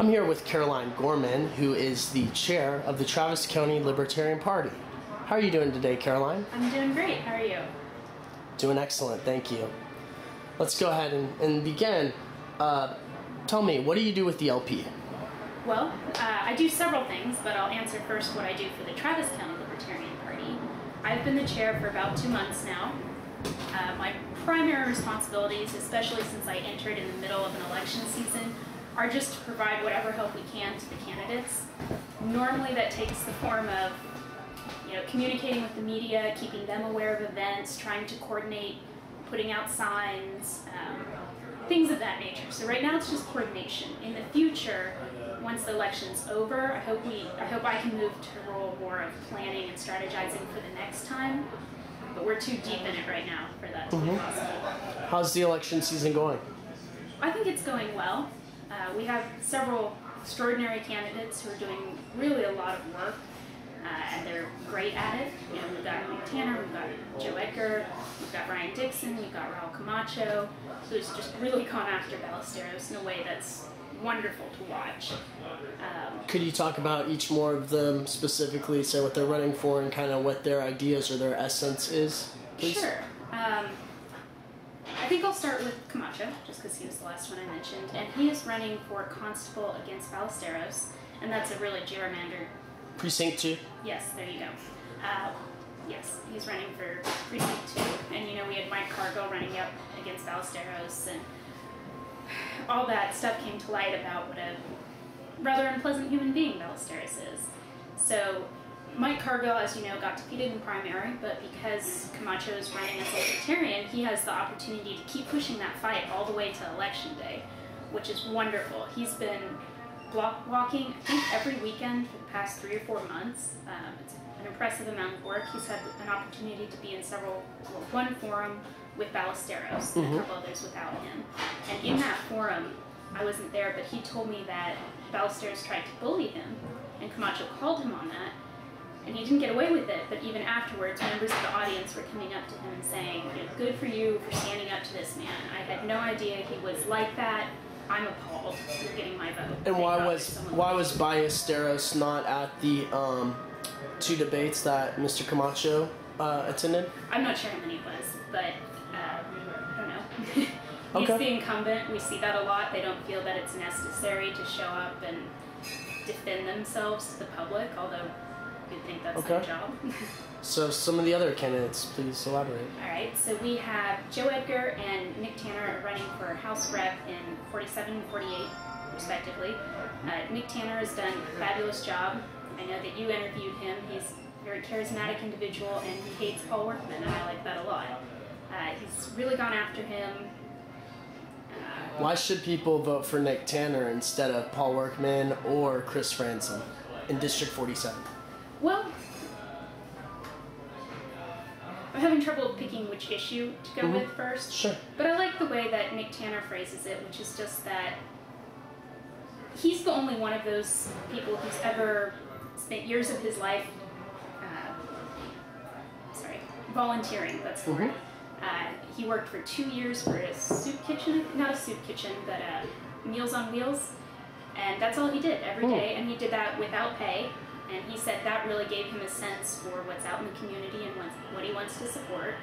I'm here with Caroline Gorman, who is the chair of the Travis County Libertarian Party. How are you doing today, Caroline? I'm doing great. How are you? Doing excellent, thank you. Let's go ahead and begin. Tell me, what do you do with the LP? Well, I do several things, but I'll answer first what I do for the Travis County Libertarian Party. I've been the chair for about 2 months now. My primary responsibilities, especially since I entered in the middle of an election season, are just to provide whatever help we can to the candidates. Normally that takes the form of communicating with the media, keeping them aware of events, trying to coordinate, putting out signs, things of that nature. So right now it's just coordination. In the future, once the election's over, I hope I can move to a role more of planning and strategizing for the next time. But we're too deep in it right now for that to be possible. How's the election season going? I think it's going well. We have several extraordinary candidates who are doing really a lot of work, and they're great at it. We've got Nick Tanner, we've got Joe Edgar, we've got Ryan Dixon, we've got Raul Camacho, who's just really gone after Ballesteros in a way that's wonderful to watch. Could you talk about each more of them specifically, say what they're running for and kind of what their ideas or their essence is, please? Sure. I think I'll start with Camacho, just because he was the last one I mentioned, and he is running for constable against Ballesteros, and that's a really gerrymandered... Precinct 2? Yes, there you go. Yes, he's running for Precinct 2, and we had Mike Cargill running up against Ballesteros, and all that stuff came to light about what a rather unpleasant human being Ballesteros is. So Mike Cargill, as you know, got defeated in primary, but because Camacho is running as a Libertarian, he has the opportunity to keep pushing that fight all the way to Election Day, which is wonderful. He's been block walking, I think, every weekend for the past 3 or 4 months. It's an impressive amount of work. He's had an opportunity to be in one forum with Ballesteros and a couple others without him. And in that forum, I wasn't there, but he told me that Ballesteros tried to bully him, and Camacho called him on that. And he didn't get away with it, but even afterwards, members of the audience were coming up to him and saying, good for you for standing up to this man. I had no idea he was like that. I'm appalled. You're getting my vote. And why was Ballesteros not at the 2 debates that Mr. Camacho attended? I'm not sure how many it was, but I don't know. He's Okay. the incumbent. We see that a lot. They don't feel that it's necessary to show up and defend themselves to the public, although you'd think that's their job. So some of the other candidates, please elaborate. All right, so we have Joe Edgar and Nick Tanner are running for House Rep in 47 and 48, respectively. Nick Tanner has done a fabulous job. I know that you interviewed him. He's a very charismatic individual, and he hates Paul Workman, and I like that a lot. He's really gone after him. Why should people vote for Nick Tanner instead of Paul Workman or Chris Franzen in District 47? Well, I'm having trouble picking which issue to go with first. Sure. But I like the way that Nick Tanner phrases it, which is just that he's the only one of those people who's ever spent years of his life volunteering, that's the word. He worked for 2 years for a soup kitchen, not a soup kitchen, but Meals on Wheels, and that's all he did every day, and he did that without pay. And he said that really gave him a sense for what's out in the community and what he wants to support.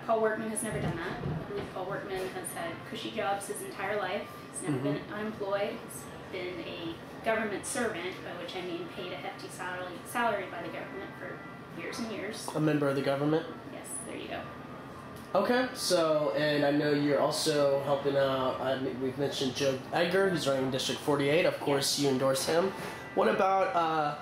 Paul Workman has never done that. I believe Paul Workman has had cushy jobs his entire life. He's never been unemployed. He's been a government servant, by which I mean paid a hefty salary by the government for years and years. A member of the government? Yes, there you go. Okay, so, and I know you're also helping out, we've mentioned Joe Edgar, who's running District 48. Of course, you endorse him. What about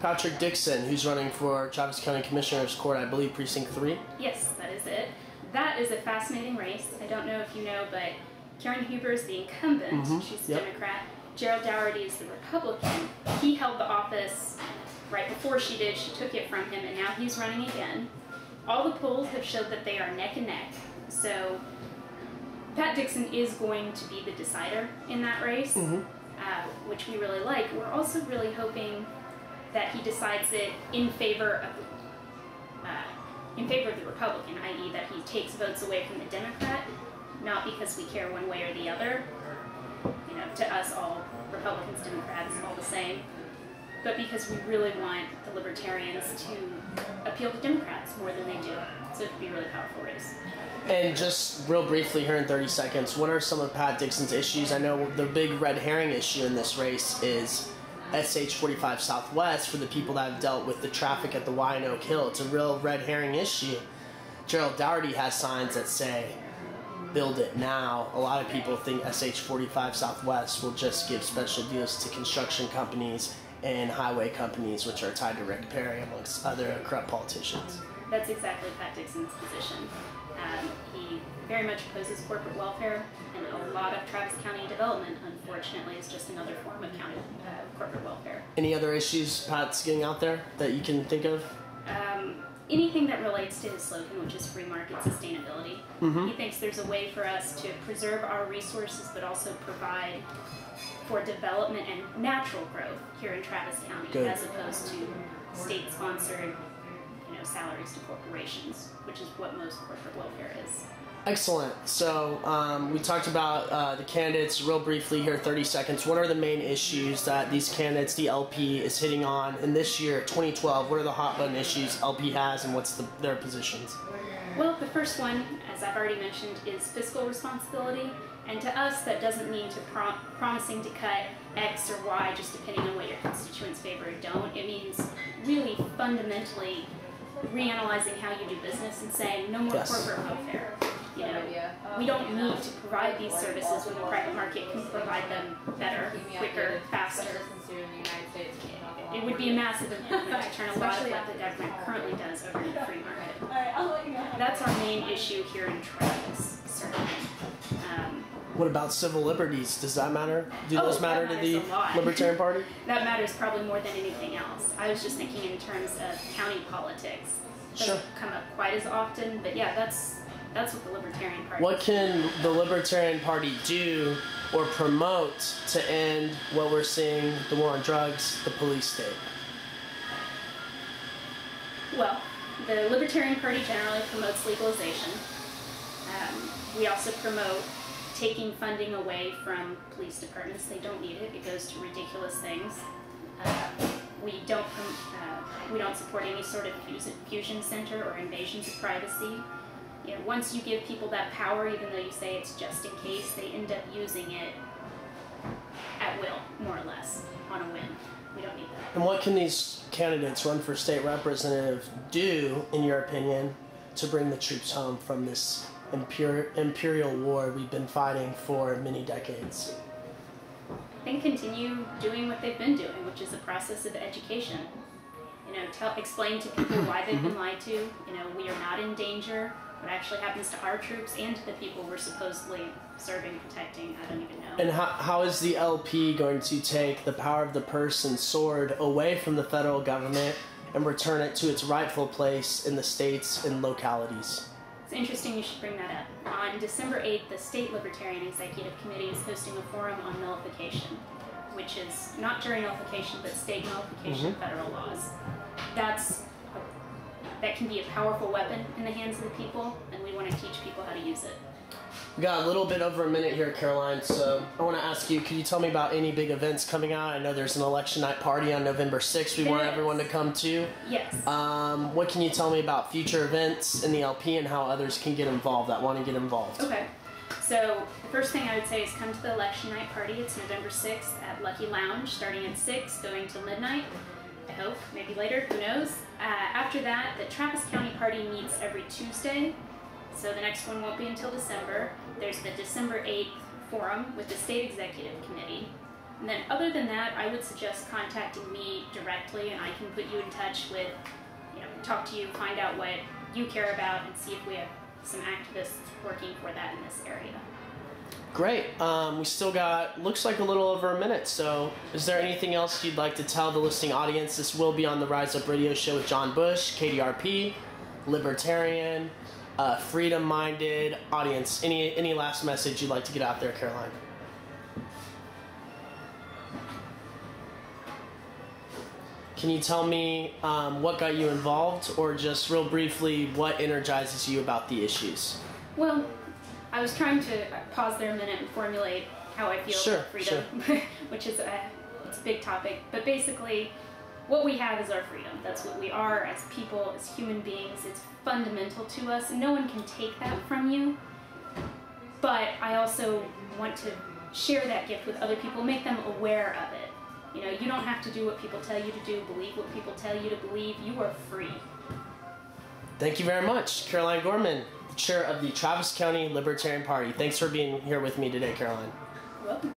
Patrick Dixon, who's running for Travis County Commissioner's Court, I believe, Precinct 3? Yes, that is it. That is a fascinating race. I don't know if you know, but Karen Huber is the incumbent. She's a Democrat. Gerald Dougherty is the Republican. He held the office right before she did. She took it from him, and now he's running again. All the polls have showed that they are neck and neck. So Pat Dixon is going to be the decider in that race, which we really like. We're also really hoping that he decides it in favor of the Republican, i.e. that he takes votes away from the Democrat, not because we care one way or the other. To us, all Republicans, Democrats, all the same, but because we really want the Libertarians to appeal to Democrats more than they do. So it could be a really powerful race. And just real briefly here in 30 seconds, what are some of Pat Dixon's issues? I know the big red herring issue in this race is SH-45 Southwest for the people that have dealt with the traffic at the Y and Oak Hill. It's a real red herring issue. Gerald Dougherty has signs that say, build it now. A lot of people think SH-45 Southwest will just give special deals to construction companies and highway companies, which are tied to Rick Perry, amongst other corrupt politicians. That's exactly Pat Dixon's position. He very much opposes corporate welfare, and a lot of Travis County development, unfortunately, is just another form of corporate welfare. Any other issues Pat's getting out there that you can think of? Anything that relates to his slogan, which is free market sustainability. He thinks there's a way for us to preserve our resources, but also provide for development and natural growth here in Travis County, Good. as opposed to state-sponsored, salaries to corporations, which is what most corporate welfare is. Excellent. So we talked about the candidates real briefly here, 30 seconds. What are the main issues that these candidates, the LP, is hitting on in this year, 2012? What are the hot button issues LP has, and what's their positions? Well, the first one, as I've already mentioned, is fiscal responsibility. And to us, that doesn't mean to promising to cut X or Y just depending on what your constituents favor or don't. It means really fundamentally reanalyzing how you do business and saying no more corporate welfare. We don't need to provide these services when the private market can provide them better, quicker, faster. It would be a massive improvement to turn a lot of what the government currently does over to the free market. That's our main issue here in Travis, certainly. What about civil liberties? Does that matter? Do those matter to the Libertarian Party? That matters probably more than anything else. I was just thinking in terms of county politics. Doesn't come up quite as often, but yeah, that's what the Libertarian Party. What can the Libertarian Party do or promote to end what we're seeing, the war on drugs, the police state? Well, the Libertarian Party generally promotes legalization. We also promote taking funding away from police departments. They don't need it. It goes to ridiculous things. We don't support any sort of fusion center or invasions of privacy. Once you give people that power, even though you say it's just in case, they end up using it at will, more or less, on a whim. We don't need that. And what can these candidates run for state representative do, in your opinion, to bring the troops home from this imperial war we've been fighting for many decades? I think continue doing what they've been doing, which is a process of education. Explain to people why they've been lied to. We are not in danger. What actually happens to our troops and to the people we're supposedly serving, protecting, I don't even know. And how is the LP going to take the power of the purse and sword away from the federal government and return it to its rightful place in the states and localities? It's interesting you should bring that up. On December 8th, the State Libertarian Executive Committee is hosting a forum on nullification, which is not jury nullification, but state nullification of federal laws. That can be a powerful weapon in the hands of the people, and we want to teach people how to use it. We got a little bit over a minute here, Caroline, so I want to ask you, could you tell me about any big events coming out? I know there's an election night party on November 6th we want everyone to come to. Yes. What can you tell me about future events in the LP and how others can get involved that want to get involved? Okay. So the first thing I would say is come to the election night party. It's November 6th at Lucky Lounge, starting at 6, going till midnight. I hope, maybe later, who knows. After that, the Travis County Party meets every Tuesday, so the next one won't be until December. There's the December 8th forum with the State Executive Committee. And then other than that, I would suggest contacting me directly, and I can put you in touch with, talk to you, find out what you care about, and see if we have some activists working for that in this area. Great. We still got, looks like a little over a minute, so is there anything else you'd like to tell the listening audience? This will be on the Rise Up Radio Show with John Bush, KDRP, Libertarian, freedom-minded audience. Any last message you'd like to get out there, Caroline? Can you tell me what got you involved, or just real briefly, what energizes you about the issues? Well, I was trying to pause there a minute and formulate how I feel Sure, about freedom, which is it's a big topic. But basically, what we have is our freedom. That's what we are as people, as human beings. It's fundamental to us. No one can take that from you. But I also want to share that gift with other people, make them aware of it. You know, you don't have to do what people tell you to do, believe what people tell you to believe. You are free. Thank you very much, Caroline Gorman, chair of the Travis County Libertarian Party. Thanks for being here with me today, Caroline. You're welcome.